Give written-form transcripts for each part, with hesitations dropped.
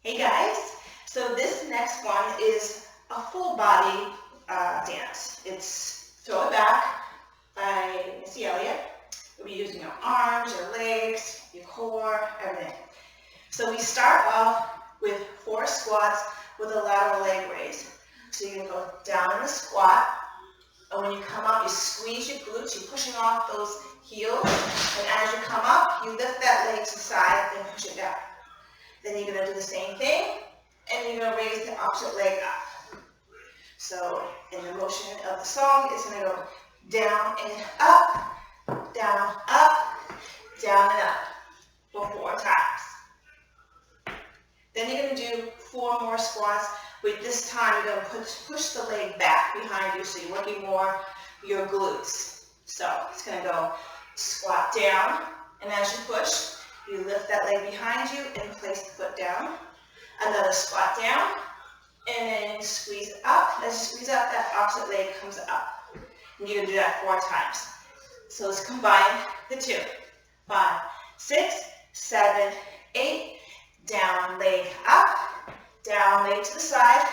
Hey guys, so this next one is a full body dance. It's Throw It Back by Missy Elliott. We'll be using your arms, your legs, your core, everything. So we start off with 4 squats with a lateral leg raise. So you're going to go down in a squat, and when you come up, you squeeze your glutes, you're pushing off those heels, and as you come up, you lift that leg to the side and push it down. Then you're going to do the same thing, and you're going to raise the opposite leg up. So in the motion of the song, it's going to go down and up, down, up, down and up for 4 times. Then you're going to do 4 more squats. With this time, you're going to push the leg back behind you, so you're working more your glutes. So it's going to go squat down, and as you push, you lift that leg behind you and place the foot down. Another squat down, and then squeeze up. As you squeeze up, that opposite leg comes up. And you're going to do that 4 times. So let's combine the 2. 5, 6, 7, 8. Down, leg up. Down, leg to the side.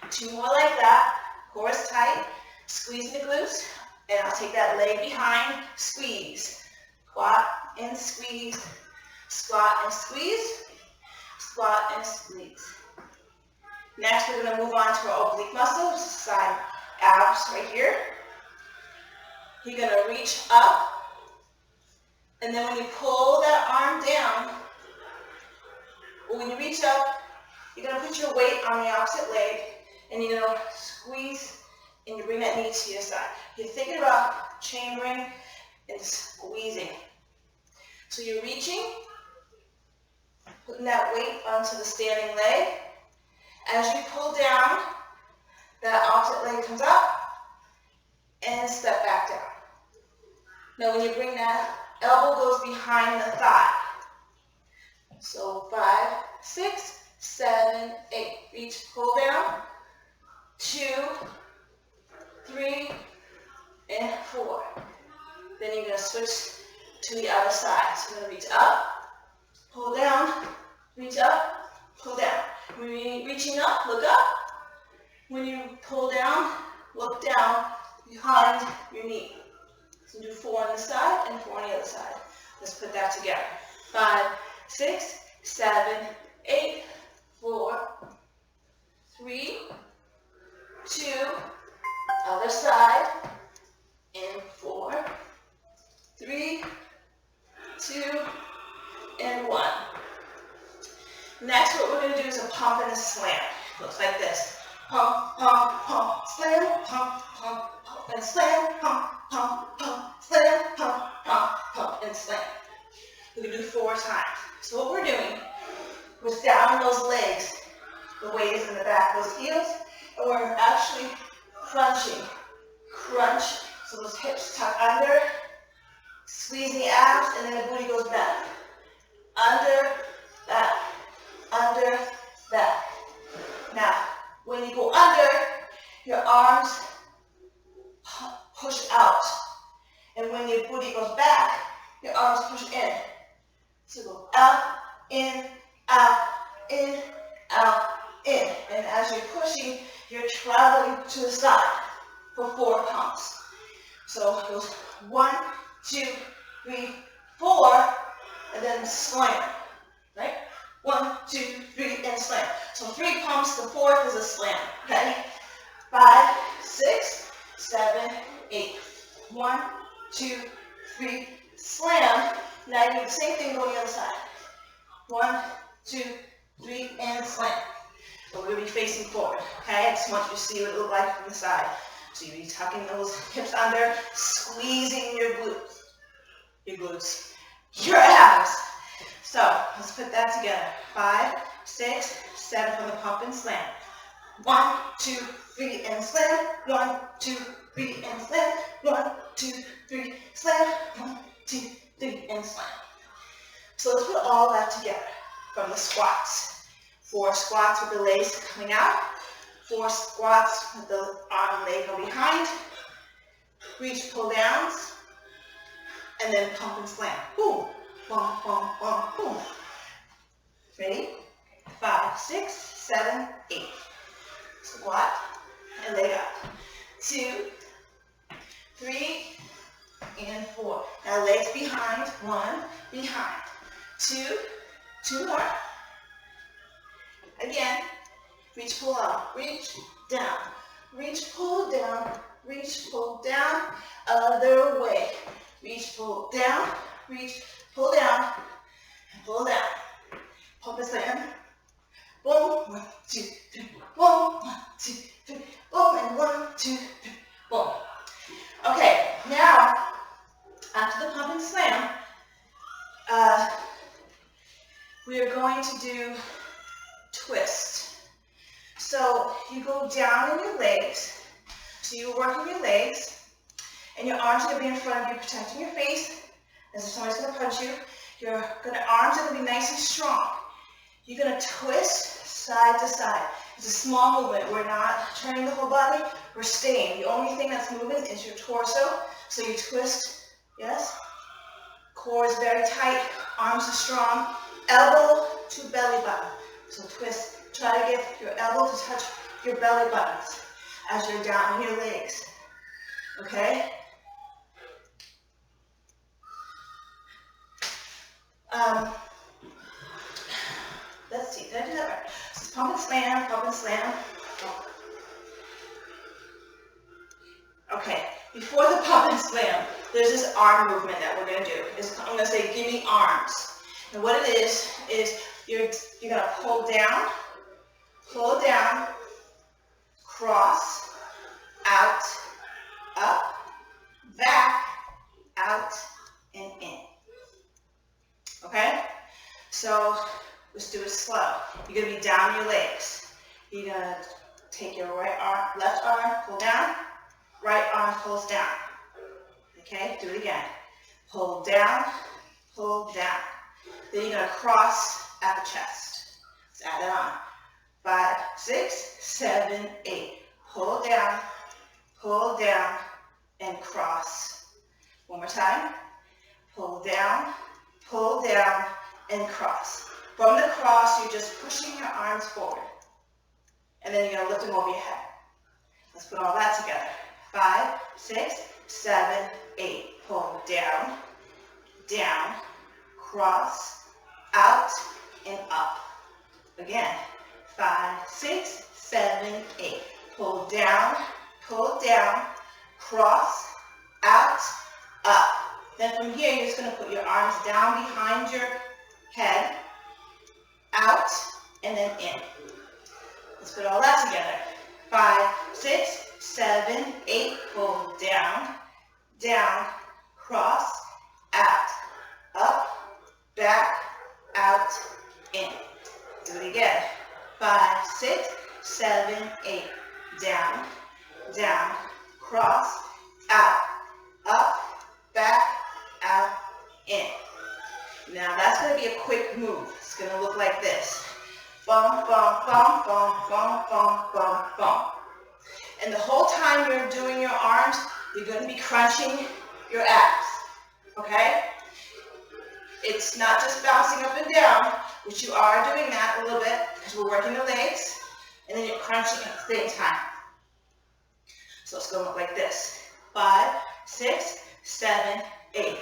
2 more like that. Core is tight. Squeeze the glutes. And I'll take that leg behind. Squeeze. Squat and squeeze. Squat and squeeze, squat and squeeze. Next, we're going to move on to our oblique muscle, side abs right here. You're going to reach up, and then when you pull that arm down, or when you reach up, you're going to put your weight on the opposite leg, and you're going to squeeze, and you bring that knee to your side. You're thinking about chambering and squeezing. So you're reaching, putting that weight onto the standing leg. As you pull down, that opposite leg comes up and step back down. Now when you bring that, elbow goes behind the thigh. So 5, 6, 7, 8. Reach, pull down. 2, 3, and 4. Then you're going to switch to the other side. So you're going to reach up, pull down, reach up, pull down. When you're reaching up, look up. When you pull down, look down behind your knee. So do 4 on this side and 4 on the other side. Let's put that together. 5, 6, 7, 8, 4, 3, 2, other side, and 4, 3, 2, and 1. Next, what we're going to do is a pump and a slam. Looks like this. Pump, pump, pump, slam, pump, pump, pump, and slam, pump, pump, pump, slam, pump, pump, pump, and slam. We're going to do 4 times. So what we're doing is down those legs. The weight is in the back of those heels, and we're actually crunching. Crunch. So those hips tuck under. Squeeze the abs, and then the booty goes back. Under, back. Under, back. Now, when you go under, your arms push out. And when your booty goes back, your arms push in. So go out, in, out, in, out, in. And as you're pushing, you're traveling to the side for 4 pumps. So it goes 1, 2, 3, 4, and then slam, right? 1, 2, 3, and slam. So 3 pumps, the 4th is a slam, okay? 5, 6, 7, 8. 1, 2, 3, slam. Now you do the same thing going the other side. 1, 2, 3, and slam. But we're going to be facing forward, okay? I just want you to see what it looks like from the side. So you'll be tucking those hips under, squeezing your glutes, your abs. So let's put that together. 5, 6, 7 for the pump and slam. 1, 2, 3, and slam. 1, 2, 3, and slam. 1, 2, 3, slam. 1, 2, 3, and slam. So let's put all that together from the squats. 4 squats with the legs coming out. 4 squats with the arm and leg go behind. Reach, pull downs. And then pump and slam. Boom, boom, boom, boom, boom. Ready? 5, 6, 7, 8. Squat and leg up. 2, 3, and 4. Now legs behind. 1, behind. 2, 2 more. Again, reach, pull out, reach, down, reach, pull down, reach, pull down, other way. Reach, pull down, reach, pull down, and pull down. Pump and slam. Boom, 1, 2, 3, boom, 1, 2, 3, boom, and 1, 2, 3, boom. Okay, now, after the pump and slam, we are going to do twist. So you go down in your legs. So you're working your legs, and your arms are going to be in front of you, protecting your face. As if somebody's going to punch you, your arms are going to be nice and strong. You're going to twist side to side. It's a small movement. We're not turning the whole body. We're staying. The only thing that's moving is your torso. So you twist, yes? Core is very tight. Arms are strong. Elbow to belly button. So twist. Try to get your elbow to touch your belly buttons as you're down in your legs. Okay? Let's see. Did I do that right? So it's pump and slam, pump and slam. Okay. Before the pump and slam, there's this arm movement that we're going to do. I'm going to say, give me arms. And what it is you're going to pull down, cross, out, up, back, out, and in. Okay? So let's do it slow. You're going to be down your legs. You're going to take your right arm, left arm, pull down, right arm pulls down. Okay? Do it again. Pull down, pull down. Then you're going to cross at the chest. Let's add it on. 5, 6, 7, 8. Pull down, and cross. One more time. Pull down, and cross. From the cross, you're just pushing your arms forward. And then you're going to lift them over your head. Let's put all that together. 5, 6, 7, 8. Pull down, cross, out, and up. Again. 5, 6, 7, 8. Pull down, cross, out, up. Then from here, you're just going to put your arms down behind your head, out, and then in. Let's put all that together. 5, 6, 7, 8. Pull down, cross, out, up, back, out, in. Do it again. 5, 6, 7, 8. Down, cross, out, up, back, out, in. Now that's going to be a quick move. It's going to look like this. Bum, bum, bum, bum, bum, bum, bum, bum. And the whole time you're doing your arms, you're going to be crunching your abs. Okay? It's not just bouncing up and down, which you are doing that a little bit because we're working the legs, and then you're crunching at the same time. So it's going to look like this. 5, 6, 7, 8.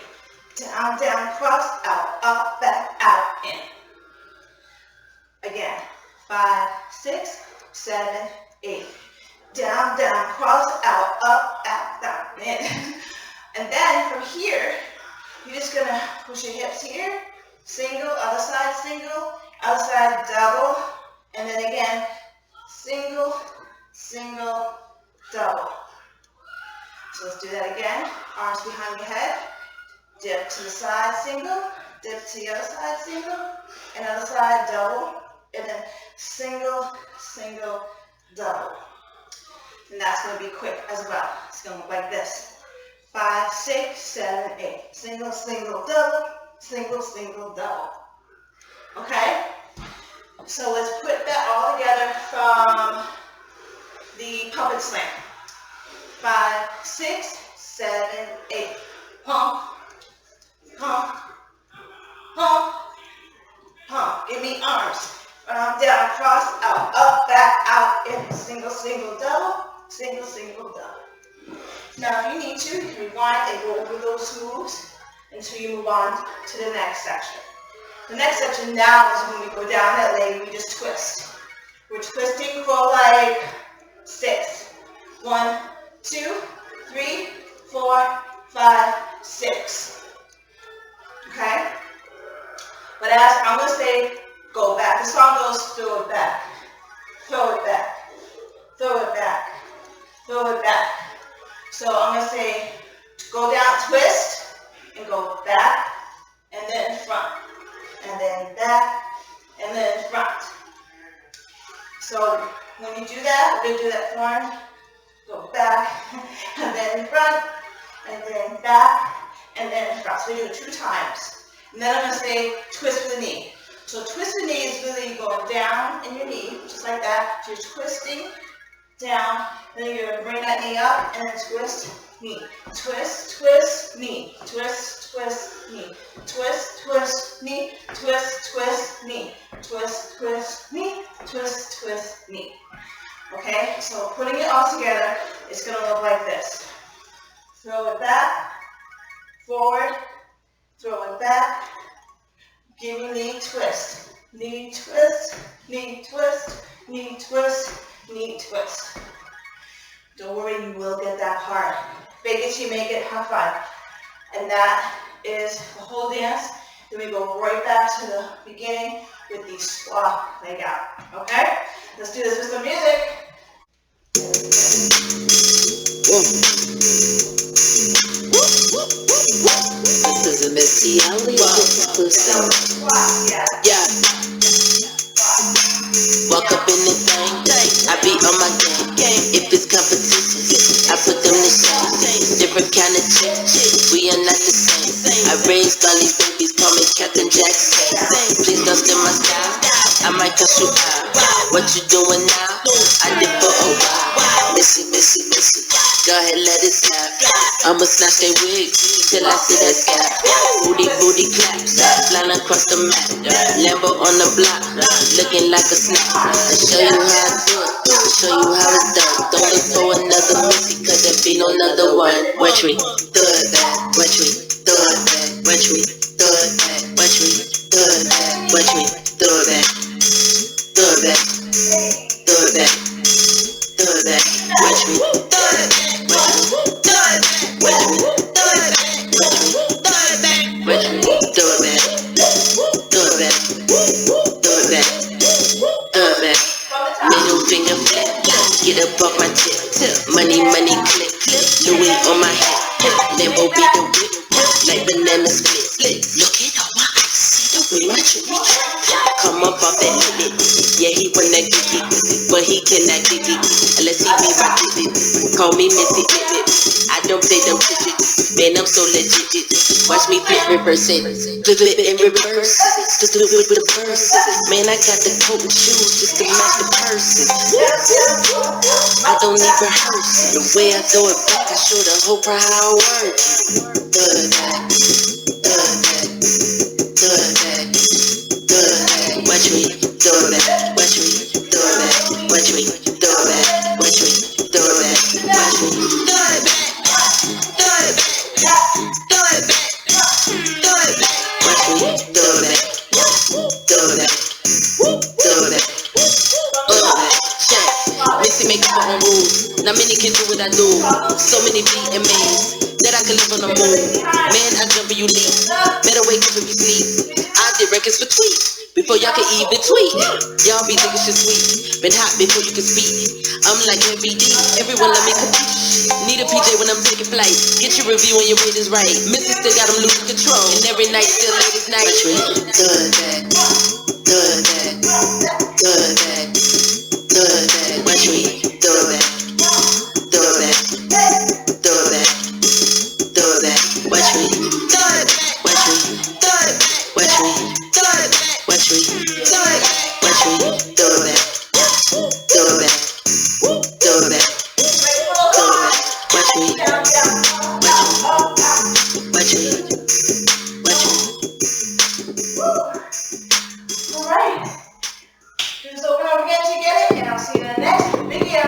Down, cross, out, up, back, out, in. Again. 5, 6, 7, 8. Down, cross, out, up, down, in. And then from here, you're just going to push your hips here, single, other side, double, and then again, single, double. So let's do that again. Arms behind your head, dip to the side, single, dip to the other side, single, and other side, double, and then single, double. And that's going to be quick as well. It's going to look like this. 5, 6, 7, 8. Single, double, single, double. Okay? So let's put that all together from the pump and slam. 5, 6, 7, 8. Pump, pump, pump, pump. Give me arms. down, cross, out, up, back, out, in, single, single, double, single, single, double. Now, if you need to, you can rewind and go over those moves until you move on to the next section. The next section now is when we go down that leg, we just twist. We're twisting for like 6. 1, 2, 3, 4, 5, 6. Okay? But as I'm going to say, go back. The song goes, throw it back, throw it back, throw it back, throw it back. So I'm going to say, go down, twist, and go back, and then front, and then back, and then front. So when you do that, we're going to do that front, go back, and then front, and then back, and then front. So we do it 2 times. And then I'm going to say, twist with the knee. So twist the knee is really going down in your knee, just like that. So you're twisting down, then you're going to bring that knee up, and then twist, knee. Twist, twist, knee. Twist, twist, knee. Twist, twist, knee. Twist, twist, knee. Twist, twist, knee. Twist, twist, knee. Okay, so putting it all together, it's going to look like this. Throw it back, forward, throw it back, give me knee twist, knee twist, knee twist, knee twist, knee twist. Don't worry, you will get that part. Fake it till you make it, have fun. And that is the whole dance. Then we go right back to the beginning with the swap leg out. Okay? Let's do this with some music. This is a Missy Elliott exclusive. Yeah. Walk up in the thing, I be on my game. If it's competition, I put them to shame. Different kind of chick, we are not the same. I raised all these babies, call me Captain Jackson. Please don't steal my style, I might cuss you out. What you doing now? I did for a while. Missy, Missy, Missy, go ahead, let it slap. I'ma snatch they wigs till I see that scalp. Booty, booty claps, flying across the map. Lambo on the block, looking like a snack. I'll show you how I do it, I'll show you how it's done. Don't look for another Missy, cause there be no another one. Watch me, do it back, watch me, do it back, watch me, do it back, watch me, do it back, watch me, do it back, do it back, do it back, do it back, watch me, do it back, watch me, do it back, watch me, do it back, watch me, do it back, watch me, do it back, do it back, do it back, do it back. Middle finger flip, get up off my tip. Money, money, clip, Louis on my head. Lambo be the whip, like banana split. Look at all my eyes, see the way my trip. Come up off that hit, yeah, he wanna get it, but he cannot get it unless he be my digit. Call me Missy Elliott, I don't play them digits. Man, I'm so legit. Watch me flip, reverse it, flip it and reverse. Just do it with the verse. Man, I got the coat and shoes just to match the purses. I don't need rehearse. The way I throw it back, I show the whole crowd how I work. Do it back, do it back, do it back, do it back. Watch me, do it back, watch me, do it back, watch me, do it back, watch me, do it back, watch me, do it back, do it back, do it back, do it back, watch me, do it back, do it back, do it back, check. Missy make up her own rules. Not many can do what I do. So many beat and maze that I can live on the moon. Man, I jump and you leave. Better wake up if you sleep. I did records for tweets before y'all can even tweet. Y'all be thinking shit sweet. Been hot before you can speak. I'm like heavy D. Everyone let me compete. Need a PJ when I'm taking flight. Get your review when your rate is right. Missy still got them losing control. And every night still late as night. Watch me do that, do that, do that, do that. Watch me do that, do that, do that, do that. Watch me do it, watch me do it, watch me do it, watch me do it, watch me.